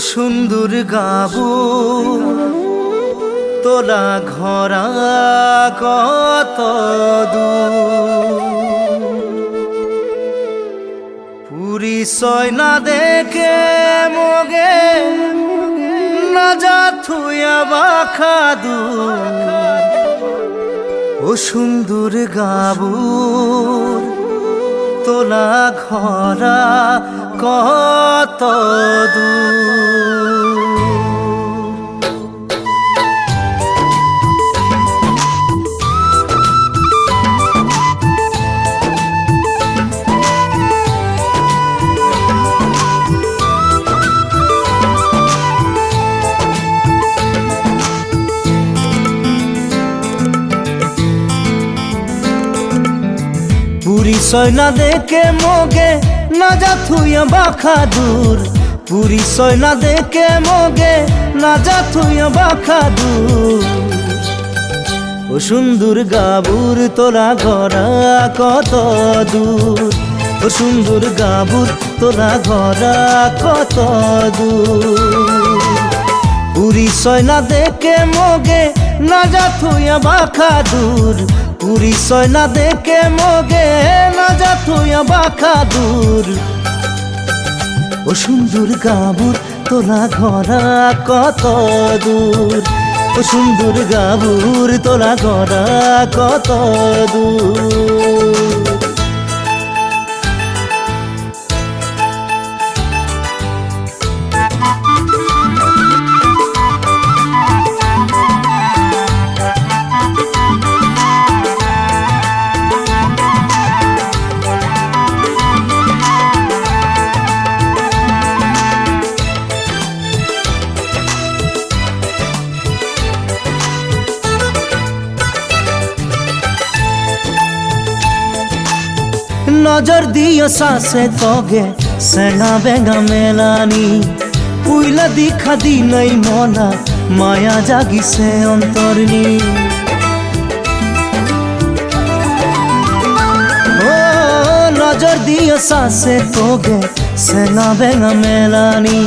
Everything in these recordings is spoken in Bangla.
সুন্দর গাবু তোলা ঘরা কত পুরী সয়না দেখে মগে না যা থুয়া বাখাদু ও সুন্দর গাবু তোলা ঘরা কত পুরী সয়না দেখে মগে না যা থুয়া বাখাদুর পুরী সয়না দেখে মগে না যা থুয়া বাখাদুর ও সুন্দর গাবুর তোলা ঘরা কত দূর ও সুন্দর গাবুর তোলা ঘরা কত দূর পুরী সয়না দেখে মগে না যা থুয়া বাখাদুর পুরী সয়না দেখে মগে না যা থুয়া বাখাদুর ও সুন্দর গাবুর তোলা ঘরা কত দূর ও সুন্দর গাবুর তোলা ঘরা কত দূর নজর দিও সাসে তোগে সেনা বেঙ্গা মেলানি পুইলা দিখা দি নাই মনা মায়া জাগিছে অন্তরনি ও নজর দিও সাসে তোগে সেনা বেঙ্গা মেলানি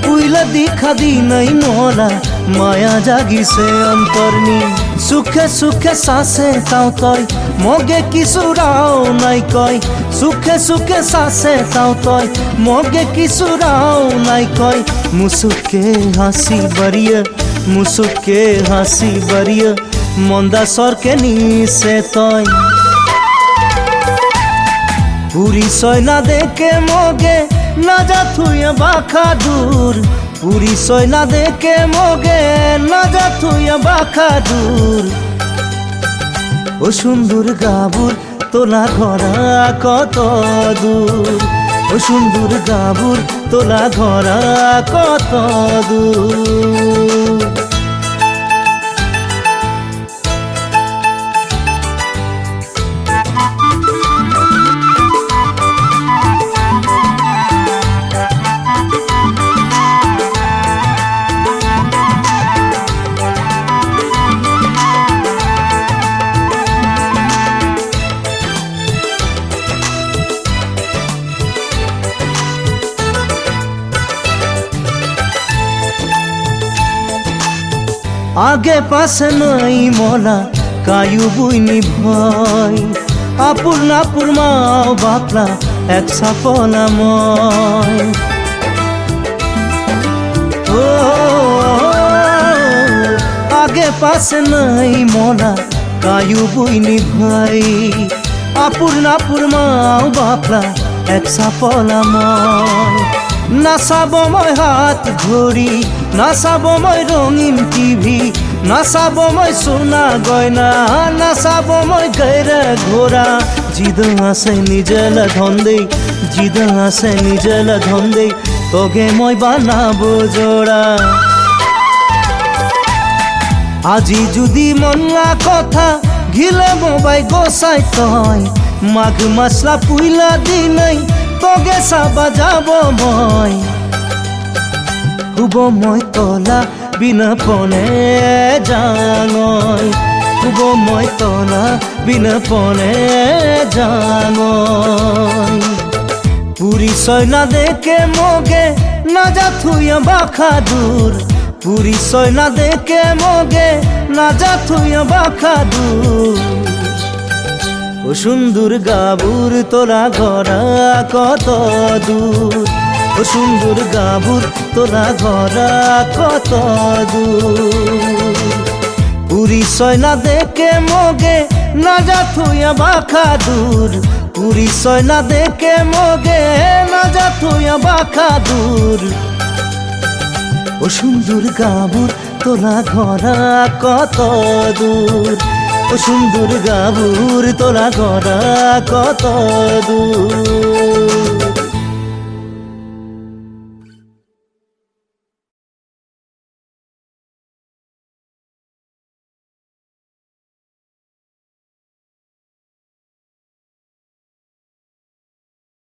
পুইলা দিখা দি নাই মনা মায়া জাগিছে অন্তরনি সুখে সুখে সাসে তাও তই মগে কিছুরাও নাই কয় সুখে সুখে সাসে তাও তই মগে কিছুরাও নাই কয় মুসুকে হাসি বাড়িয়ে মুসুকে হাসি বাড়িয়ে মন্দা সরকে নিছে তই পুরী সয়না দেখে মগে না যা থুয়া বাখাদুর পুরী সয়না দেখে মগে না যা থুয়া বাখাদুর ও সুন্দর গাবুর তোলা ঘরা কত দূর ও সুন্দর গাবুর তোলা ঘরা কত দূর আগে পাশে নাই মলা কায়ু বুইনি ভয় আপুর নাপুর মাও বাপলা এক সাপলাময় ও আগে পাশে নাই মলা কায়ু বুইনি ভাই আপুর নাপুর মাও বাপলা এক সাপলাময় নাচাবময় হাত ঘড়ি নাচাবময় রঙিন টিভি নাচাবময় সোনা গয়না নাচাবময় গৈরা ঘোড়া জিদ আছে নিজেলা ধন্দে জিদ আছে নিজেলা ধন্দে তোগে মই বানাবো জোড়া আজি যদি মনলা কথা ঘিলে মোবাই গোসাই তয় মাঘ মাসলা পুইলা দিনাই তোগে সাবা যাব মই হুব মই তোলা বিনা পনে জাঙয় হুব মই তোলা বিনা পনে জাঙয় পুরী সয়না দেখে মগে না যা থুইয়া বাখা দূর পরিচয় না দেখে মগে না যা থুইয়া বাখা দূর ও সুন্দর গাবুর তোরা ঘরা কত দূর ও সুন্দর গাবুর তোরা ঘরা কত দূর পরিচয় না দেখে মগে না যা থুইয়া বাখা দূর পরিচয় না দেখে মগে না যা থুইয়া বাখা দূর ও সুন্দর গাবুর তোরা ঘরা কত দূর ও সুন্দর গাবুর তোরা ঘরা কত দূর